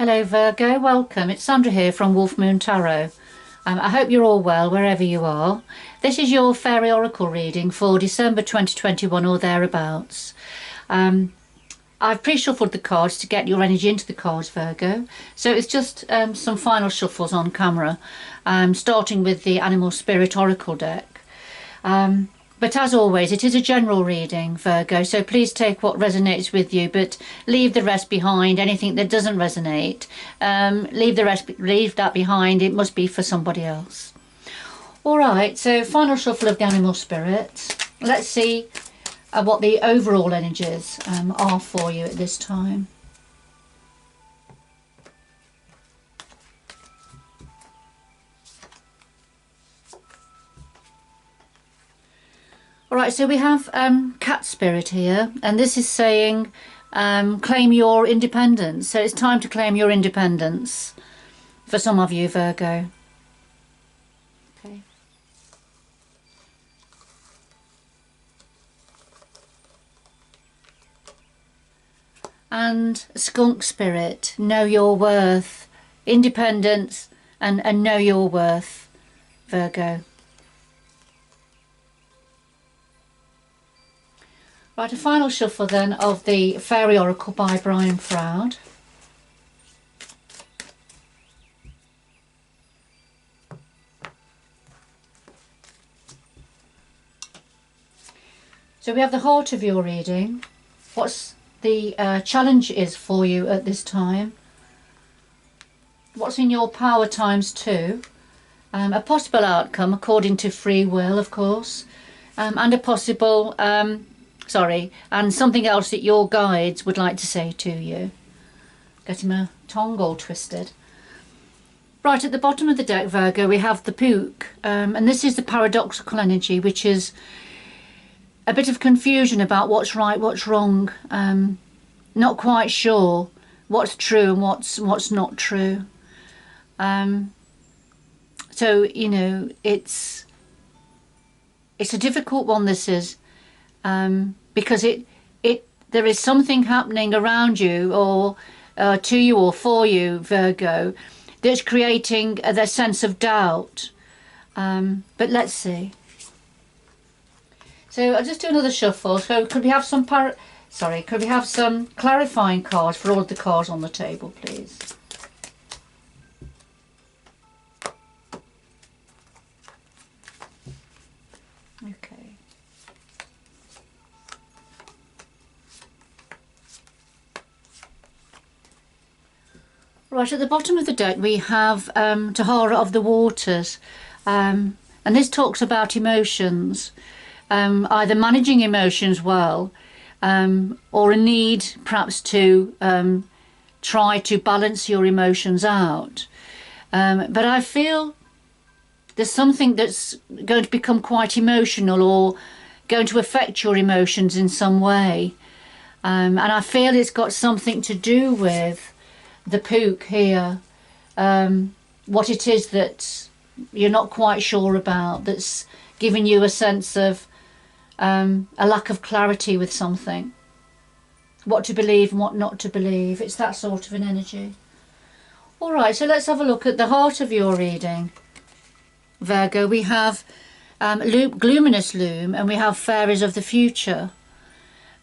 Hello Virgo, welcome. It's Sandra here from Wolf Moon Tarot. I hope you're all well wherever you are. This is your Fairy Oracle reading for December 2021 or thereabouts. I've pre-shuffled the cards to get your energy into the cards, Virgo. So it's just some final shuffles on camera, starting with the Animal Spirit Oracle deck. But as always, it is a general reading, Virgo, so please take what resonates with you, but leave the rest behind. Anything that doesn't resonate, leave that behind. It must be for somebody else. All right, so final shuffle of the Animal Spirit. Let's see what the overall energies are for you at this time. Alright, so we have Cat Spirit here, and this is saying claim your independence. So it's time to claim your independence for some of you, Virgo. Okay. And Skunk Spirit, know your worth, independence and know your worth, Virgo. Right, a final shuffle then of the Fairy Oracle by Brian Froud. So we have the heart of your reading. What's the challenge is for you at this time? What's in your power ×2? A possible outcome according to free will, of course, and a possible... and something else that your guides would like to say to you. Getting my tongue all twisted. Right, at the bottom of the deck, Virgo, we have the Pook, and this is the paradoxical energy, which is a bit of confusion about what's right, what's wrong, not quite sure what's true and what's not true. So, you know, it's a difficult one, this is. Because there is something happening around you or to you or for you, Virgo, that's creating the sense of doubt. But let's see. So I'll just do another shuffle. So could we have some clarifying cards for all of the cards on the table, please? Okay. Right, at the bottom of the deck we have Tahor of the Waters, and this talks about emotions, either managing emotions well, or a need perhaps to try to balance your emotions out. But I feel there's something that's going to become quite emotional or going to affect your emotions in some way, and I feel it's got something to do with the Pook here, what it is that you're not quite sure about, that's giving you a sense of a lack of clarity with something, what to believe and what not to believe. It's that sort of an energy. All right, so let's have a look at the heart of your reading, Virgo. We have Luminous Loom and we have Fairies of the Future.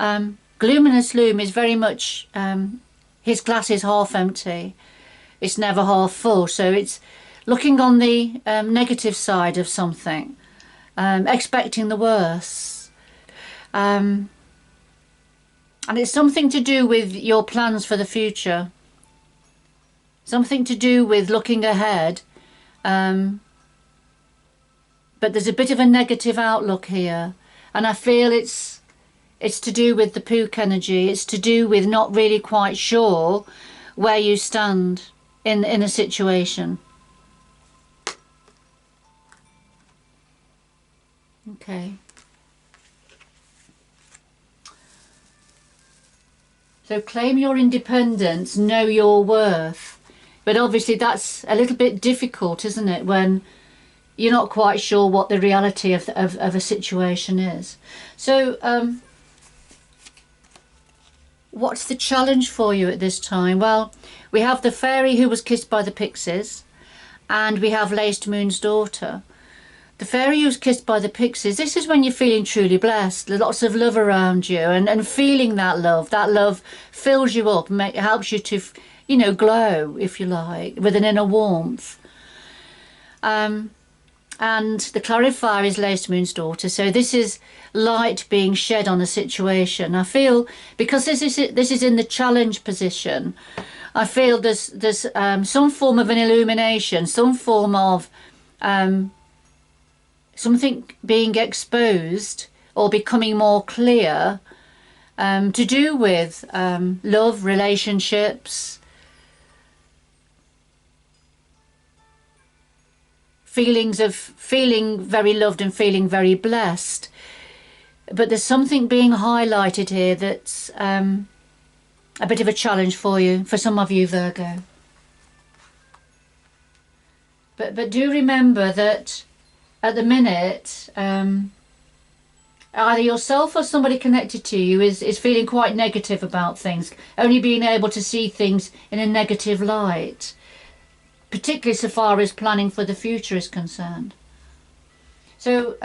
Luminous Loom is very much his glass is half empty, it's never half full, so it's looking on the negative side of something, expecting the worst, and it's something to do with your plans for the future, something to do with looking ahead, but there's a bit of a negative outlook here, and I feel it's to do with the Pook energy. It's to do with not really quite sure where you stand in a situation. Okay. So claim your independence, know your worth. But obviously that's a little bit difficult, isn't it, when you're not quite sure what the reality of a situation is. So What's the challenge for you at this time? Well, we have the fairy who was kissed by the pixies, and we have Laced Moon's daughter. The fairy who's kissed by the pixies, this is when you're feeling truly blessed. There's lots of love around you, and feeling that love. That love fills you up, helps you to, you know, glow, if you like, with an inner warmth. And the clarifier is Laced Moon's daughter. So this is light being shed on a situation. I feel, because this is in the challenge position, I feel there's some form of an illumination, some form of something being exposed or becoming more clear, to do with love, relationships, feelings of feeling very loved and feeling very blessed. But there's something being highlighted here that's a bit of a challenge for you, for some of you, Virgo. But do remember that at the minute, either yourself or somebody connected to you is feeling quite negative about things, only being able to see things in a negative light, particularly so far as planning for the future is concerned. So,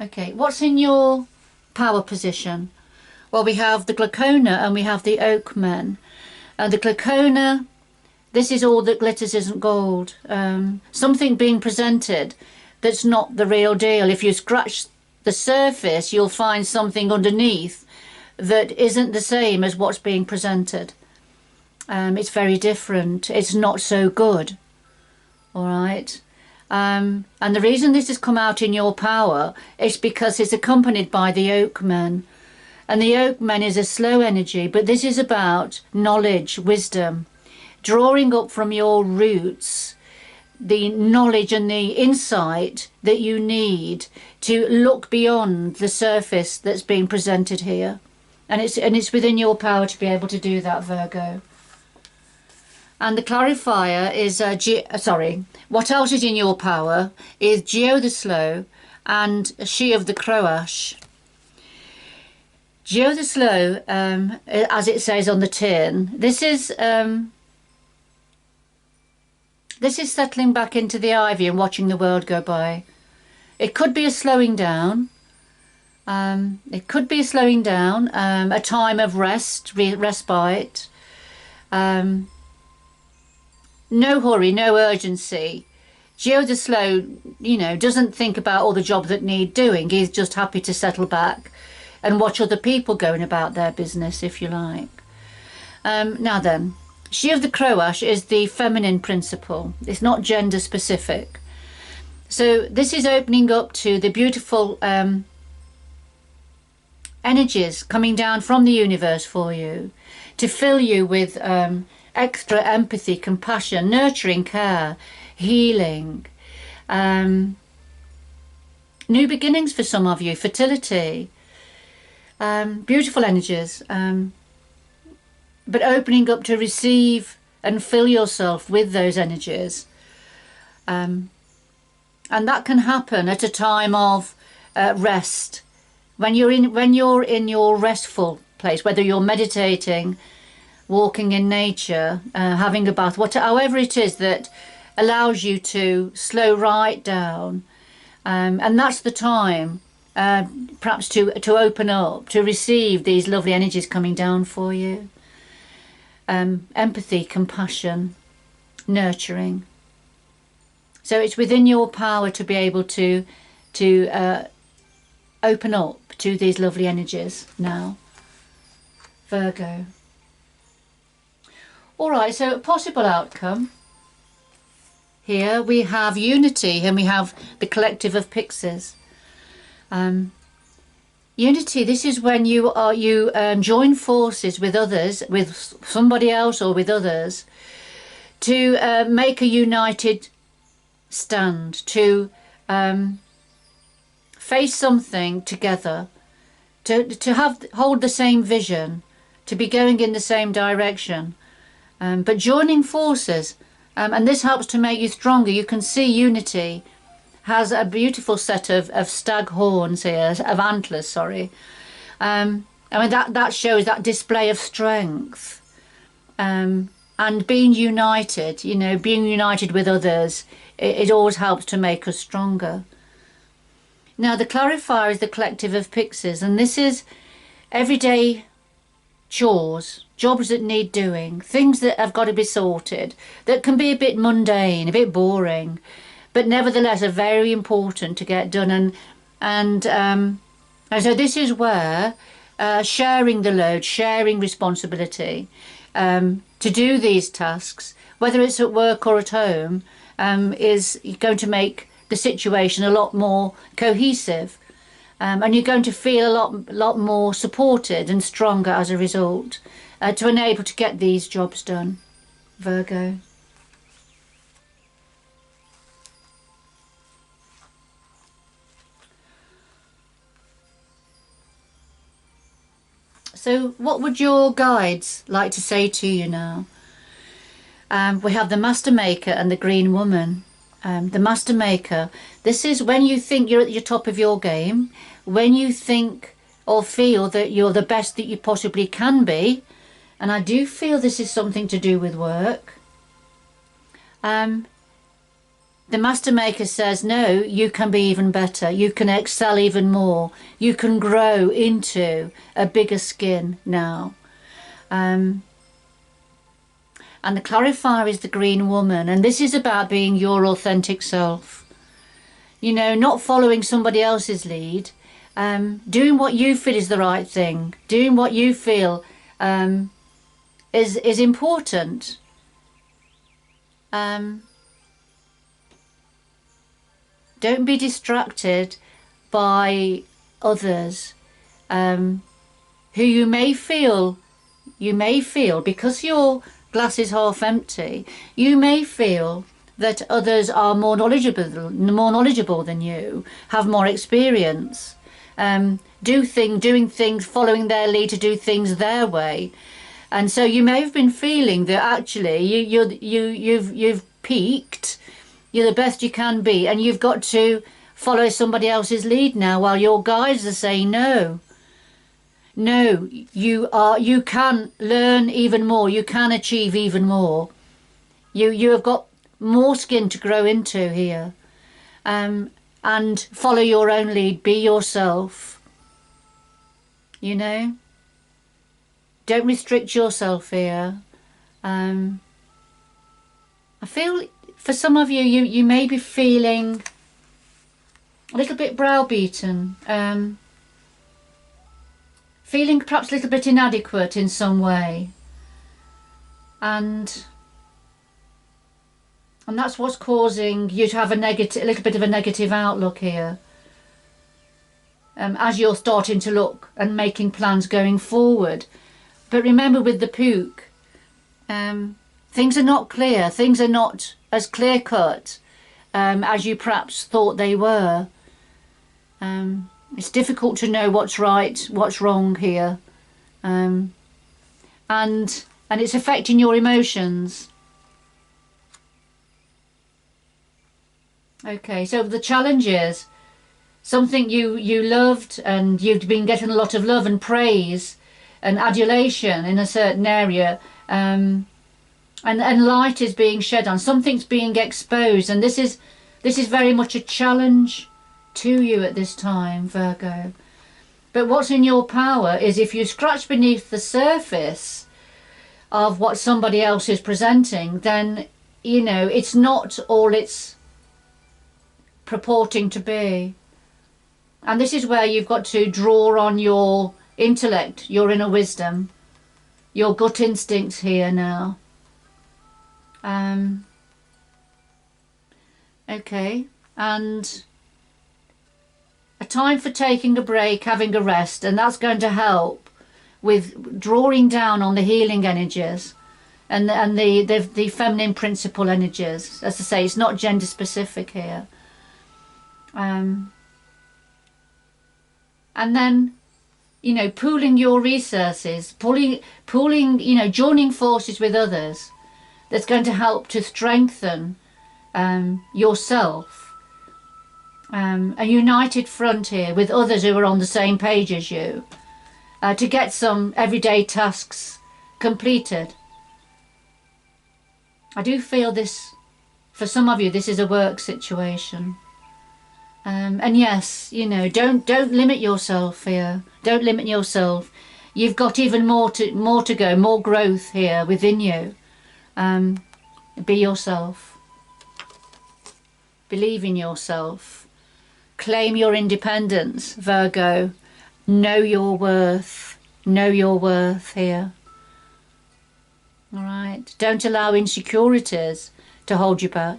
okay, what's in your power position? Well, we have the Glaucona and we have the Oakmen. The Glaucona, this is all that glitters isn't gold. Something being presented that's not the real deal. If you scratch the surface, you'll find something underneath that isn't the same as what's being presented. It's very different. It's not so good. All right. And the reason this has come out in your power is because it's accompanied by the Oakmen. And the Oakmen is a slow energy, but this is about knowledge, wisdom, drawing up from your roots the knowledge and the insight that you need to look beyond the surface that's being presented here. And it's within your power to be able to do that, Virgo. And the clarifier is, what else is in your power is Geo the Slow and She of the Croash. Geo the Slow, as it says on the tin, this is settling back into the ivy and watching the world go by. It could be a slowing down. It could be a slowing down, a time of rest, respite. No hurry, no urgency. Geo the Slow, you know, doesn't think about all the jobs that need doing. He's just happy to settle back and watch other people going about their business, if you like. Now then, She of the Croash is the feminine principle. It's not gender specific. So this is opening up to the beautiful energies coming down from the universe for you to fill you with extra empathy, compassion, nurturing care, healing, new beginnings for some of you, fertility, beautiful energies, but opening up to receive and fill yourself with those energies. And that can happen at a time of rest, when you're in your restful place, whether you're meditating, walking in nature, having a bath, however it is that allows you to slow right down, and that's the time perhaps to open up, to receive these lovely energies coming down for you. Empathy, compassion, nurturing. So it's within your power to be able to open up to these lovely energies now, Virgo. All right, so a possible outcome. Here we have unity and we have the collective of pixies. Unity, this is when you join forces with others, with somebody else or with others, to make a united stand, to face something together, to hold the same vision, to be going in the same direction. But joining forces, and this helps to make you stronger. You can see unity has a beautiful set of stag horns here, of antlers, sorry. I mean, that shows that display of strength. And being united, you know, being united with others, it always helps to make us stronger. Now, the clarifier is the collective of pixies, and this is everyday chores, jobs that need doing, things that have got to be sorted, that can be a bit mundane, a bit boring, but nevertheless are very important to get done. And so this is where sharing the load, sharing responsibility to do these tasks, whether it's at work or at home, is going to make the situation a lot more cohesive, and you're going to feel a lot more supported and stronger as a result, to enable to get these jobs done, Virgo. So what would your guides like to say to you now? We have the Master Maker and the Green Woman. The Master Maker, this is when you think you're at the top of your game, when you think or feel that you're the best that you possibly can be, and I do feel this is something to do with work. The Master Maker says, no, you can be even better, you can excel even more, you can grow into a bigger skin now. And the clarifier is the Green Woman, and this is about being your authentic self. You know, not following somebody else's lead, doing what you feel is the right thing, doing what you feel is important. Don't be distracted by others who you may feel, because your glass is half empty, you may feel that others are more knowledgeable than you, have more experience, doing things, following their lead to do things their way. And so you may have been feeling that actually you've peaked, you're the best you can be, and you've got to follow somebody else's lead now, while your guides are saying no. No, you can learn even more, you can achieve even more. You have got more skin to grow into here. And follow your own lead, be yourself. You know? Don't restrict yourself here. I feel for some of you, you may be feeling a little bit browbeaten, feeling perhaps a little bit inadequate in some way, and that's what's causing you to have a little bit of a negative outlook here, as you're starting to look and making plans going forward. But remember, with the Pook, things are not clear, things are not as clear-cut as you perhaps thought they were. It's difficult to know what's right, what's wrong here, and it's affecting your emotions. Okay, so the challenge is something you loved, and you've been getting a lot of love and praise and adulation in a certain area, and light is being shed on, something's being exposed, and this is very much a challenge to you at this time, Virgo. But what's in your power is, if you scratch beneath the surface of what somebody else is presenting, then you know it's not all it's purporting to be. And this is where you've got to draw on your intellect, your inner wisdom, your gut instincts here now. Okay, and a time for taking a break, having a rest, and that's going to help with drawing down on the healing energies and the feminine principle energies. As I say, it's not gender specific here. And then, you know, pooling your resources, pooling, you know, joining forces with others, that's going to help to strengthen yourself. A united front here with others who are on the same page as you, to get some everyday tasks completed. I do feel this, for some of you, this is a work situation. And yes, you know, don't limit yourself here. Don't limit yourself. You've got even more to go, more growth here within you. Be yourself. Believe in yourself. Claim your independence, Virgo. Know your worth. Know your worth here. All right. Don't allow insecurities to hold you back.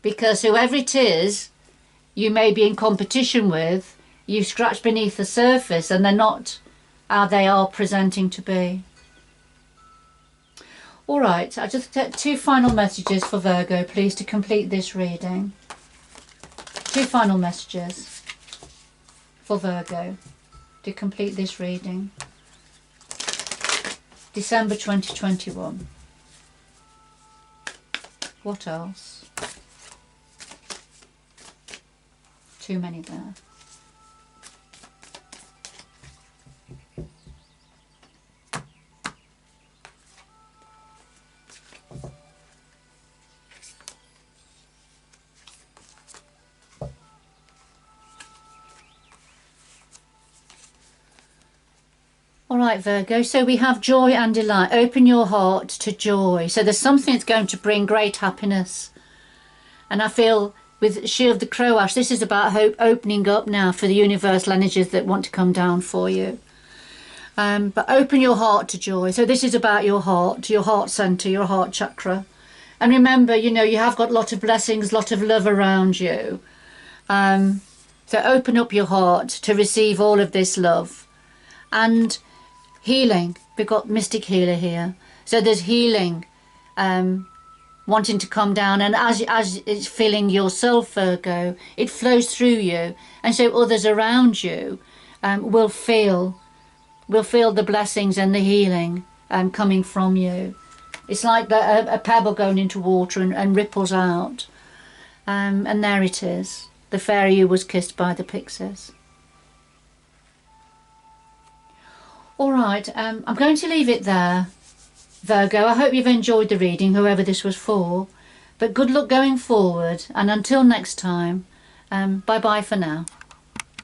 Because whoever it is you may be in competition with, you scratch beneath the surface and they're not how they are presenting to be. All right, I just get 2 final messages for Virgo, please, to complete this reading. 2 final messages for Virgo to complete this reading. December 2021. What else? Too many there. All right, Virgo, so we have joy and delight. Open your heart to joy. So there's something that's going to bring great happiness. And I feel with Shield the Crow Ash, this is about hope opening up now for the universal energies that want to come down for you. But open your heart to joy. So this is about your heart center, your heart chakra. And remember, you know, you have got a lot of blessings, a lot of love around you. So open up your heart to receive all of this love. And healing. We've got Mystic Healer here. So there's healing wanting to come down, and as it's filling yourself, Virgo, it flows through you, and so others around you will feel the blessings and the healing coming from you. It's like a pebble going into water and ripples out, and there it is, the fairy who was kissed by the pixies. All right, I'm going to leave it there, Virgo. I hope you've enjoyed the reading, whoever this was for. But good luck going forward, and until next time, bye-bye for now.